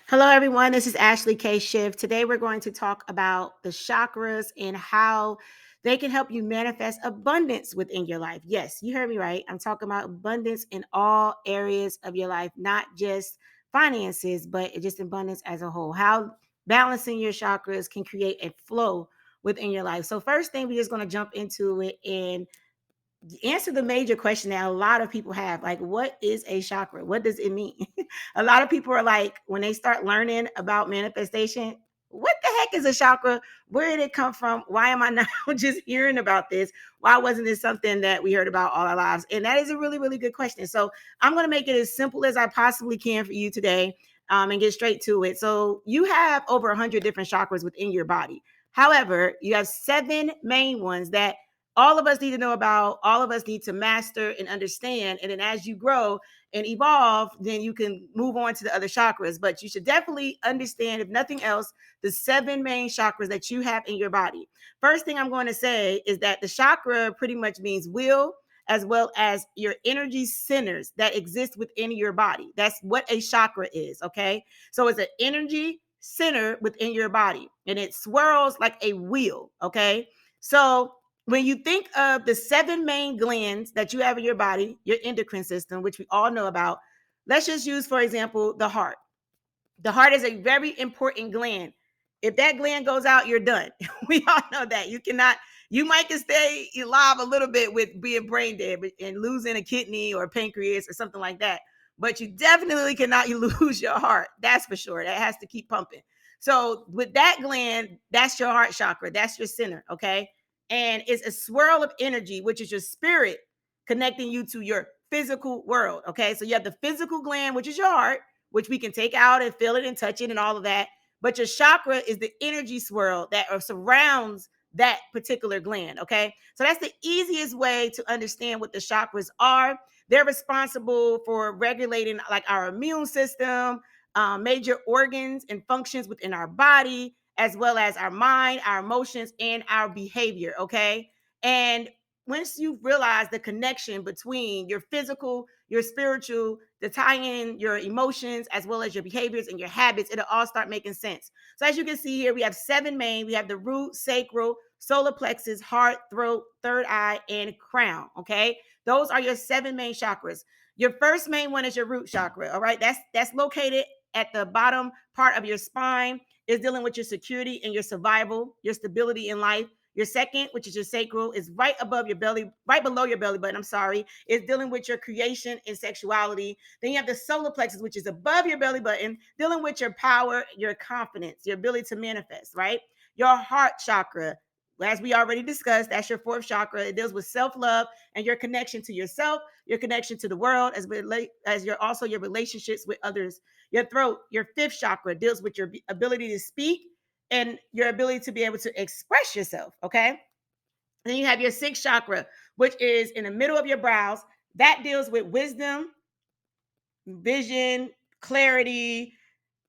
Hello, everyone. This is Ashley K. Shiv. Today, we're going to talk about the chakras and how they can help you manifest abundance within your life. Yes, you heard me right. I'm talking about abundance in all areas of your life, not just finances, but just abundance as a whole. How balancing your chakras can create a flow within your life. So, first thing, we're just going to jump into it and answer the major question that a lot of people have, like, what is a chakra? What does it mean? A lot of people are like, when they start learning about manifestation, what the heck is a chakra? Where did it come from? Why am I now just hearing about this? Why wasn't this something that we heard about all our lives? And that is a really, really good question. So I'm going to make it as simple as I possibly can for you today, and get straight to it. So you have over 100 different chakras within your body. However, you have 7 main ones that all of us need to know about, all of us need to master and understand. And then as you grow and evolve, then you can move on to the other chakras. But you should definitely understand, if nothing else, the 7 main chakras that you have in your body. First thing I'm going to say is that the chakra pretty much means will, as well as your energy centers that exist within your body. That's what a chakra is, okay? So it's an energy center within your body, and it swirls like a wheel, okay? So when you think of the 7 main glands that you have in your body, your endocrine system, which we all know about, let's just use, for example, the heart. The heart is a very important gland. If that gland goes out, you're done. We all know that. You might can stay alive a little bit with being brain dead and losing a kidney or a pancreas or something like that. But you definitely cannot lose your heart. That's for sure. That has to keep pumping. So with that gland, that's your heart chakra. That's your center. Okay. And it's a swirl of energy, which is your spirit connecting you to your physical world. Okay. So you have the physical gland, which is your heart, which we can take out and feel it and touch it and all of that. But your chakra is the energy swirl that surrounds that particular gland. Okay. So that's the easiest way to understand what the chakras are. They're responsible for regulating like our immune system, major organs and functions within our body, as well as our mind, our emotions, and our behavior. Okay. And once you realize the connection between your physical, your spiritual, the tie in your emotions as well as your behaviors and your habits, it'll all start making sense. So as you can see here, we have 7 main. We have the root, sacral, solar plexus, heart, throat, third eye, and crown. Okay, those are your 7 main chakras. Your first main one is your root chakra. All right, that's located at the bottom part of your spine. Is dealing with your security and your survival, your stability in life. Your second, which is your sacral, is right above your belly, right below your belly button. I'm sorry. It's dealing with your creation and sexuality. Then you have the solar plexus, which is above your belly button, dealing with your power, your confidence, your ability to manifest, right? Your heart chakra, as we already discussed, that's your 4th chakra. It deals with self-love and your connection to yourself, your connection to the world, as your also your relationships with others. Your throat, your 5th chakra, deals with your ability to speak and your ability to be able to express yourself. Okay. Then you have your 6th chakra, which is in the middle of your brows. That deals with wisdom, vision, clarity,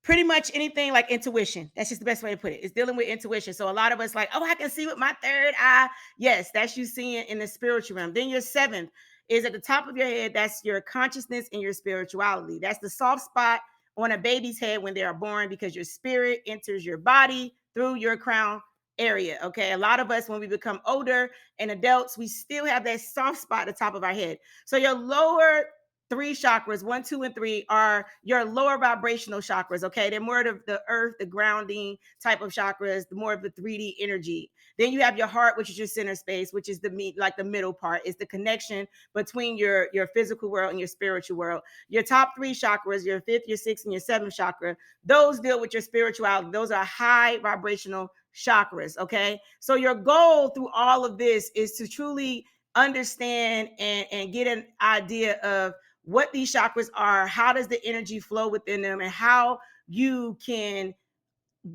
pretty much anything like intuition. That's just the best way to put it. It's dealing with intuition. So a lot of us like, oh, I can see with my third eye. Yes, that's you seeing in the spiritual realm. Then your 7th is at the top of your head. That's your consciousness and your spirituality. That's the soft spot on a baby's head when they are born, because your spirit enters your body through your crown area. Okay. A lot of us, when we become older and adults, we still have that soft spot at the top of our head. So your lower 3 chakras, 1, 2, and 3, are your lower vibrational chakras. Okay, they're more of the earth, the grounding type of chakras, the more of the 3D energy. Then you have your heart, which is your center space, which is like the middle part. It's the connection between your physical world and your spiritual world. Your top 3 chakras, your 5th, your 6th, and your 7th chakra, those deal with your spirituality. Those are high vibrational chakras. Okay, so your goal through all of this is to truly understand and get an idea of what these chakras are, how does the energy flow within them, and how you can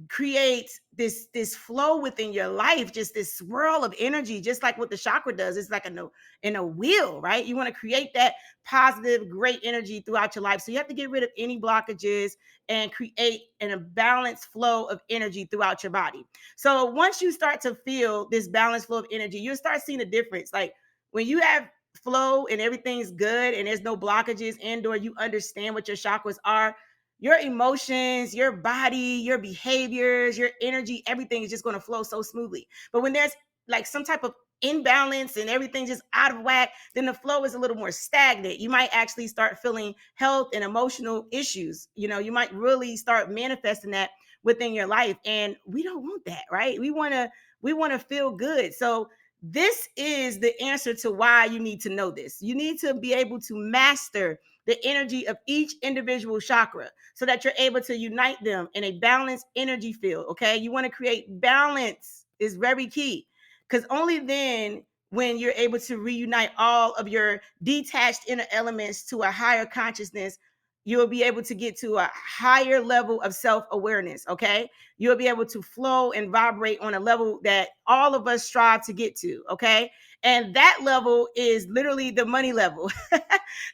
create this flow within your life, just this swirl of energy, just like what the chakra does. It's like in a wheel, right? You want to create that positive, great energy throughout your life. So you have to get rid of any blockages and create a balanced flow of energy throughout your body. So once you start to feel this balanced flow of energy, you'll start seeing a difference. Like when you have flow and everything's good and there's no blockages, and or you understand what your chakras are, your emotions, your body, your behaviors, your energy, everything is just going to flow so smoothly. But when there's like some type of imbalance and everything just out of whack, then the flow is a little more stagnant. You might actually start feeling health and emotional issues. You might really start manifesting that within your life. And we don't want that, right? We want to feel good. So this is the answer to why you need to know this. You need to be able to master the energy of each individual chakra so that you're able to unite them in a balanced energy field. Okay. You want to create balance is very key, because only then, when you're able to reunite all of your detached inner elements to a higher consciousness, you'll be able to get to a higher level of self-awareness. Okay. You'll be able to flow and vibrate on a level that all of us strive to get to. Okay. And that level is literally the money level.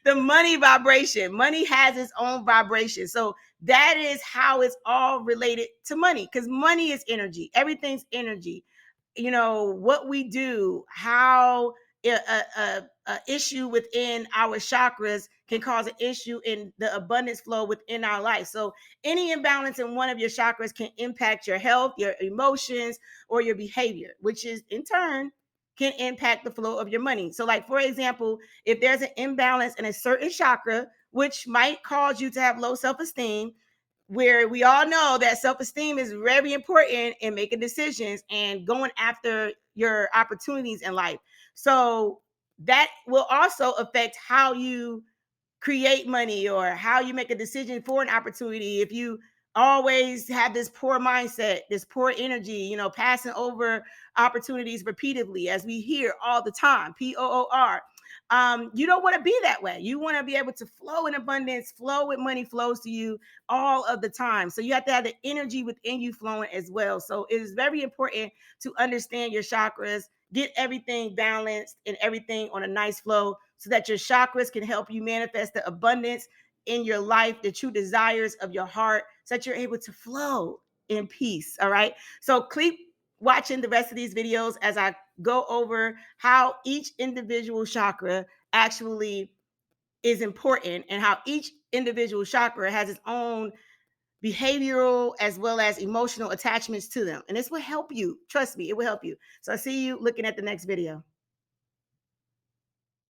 The money vibration. Money has its own vibration. So that is how it's all related to money, because money is energy. Everything's energy. What we do, how a issue within our chakras can cause an issue in the abundance flow within our life. So any imbalance in one of your chakras can impact your health, your emotions, or your behavior, which is in turn can impact the flow of your money. So, like, for example, if there's an imbalance in a certain chakra, which might cause you to have low self-esteem, where we all know that self-esteem is very important in making decisions and going after your opportunities in life. So that will also affect how you create money or how you make a decision for an opportunity. If you always have this poor mindset, this poor energy, passing over opportunities repeatedly, as we hear all the time, POOR. You don't want to be that way. You want to be able to flow in abundance, flow with money flows to you all of the time. So you have to have the energy within you flowing as well. So it is very important to understand your chakras, get everything balanced and everything on a nice flow, so that your chakras can help you manifest the abundance in your life, the true desires of your heart, so that you're able to flow in peace. All right. So keep watching the rest of these videos as I go over how each individual chakra actually is important, and how each individual chakra has its own behavioral as well as emotional attachments to them. And this will help you. Trust me, it will help you. So I see you looking at the next video.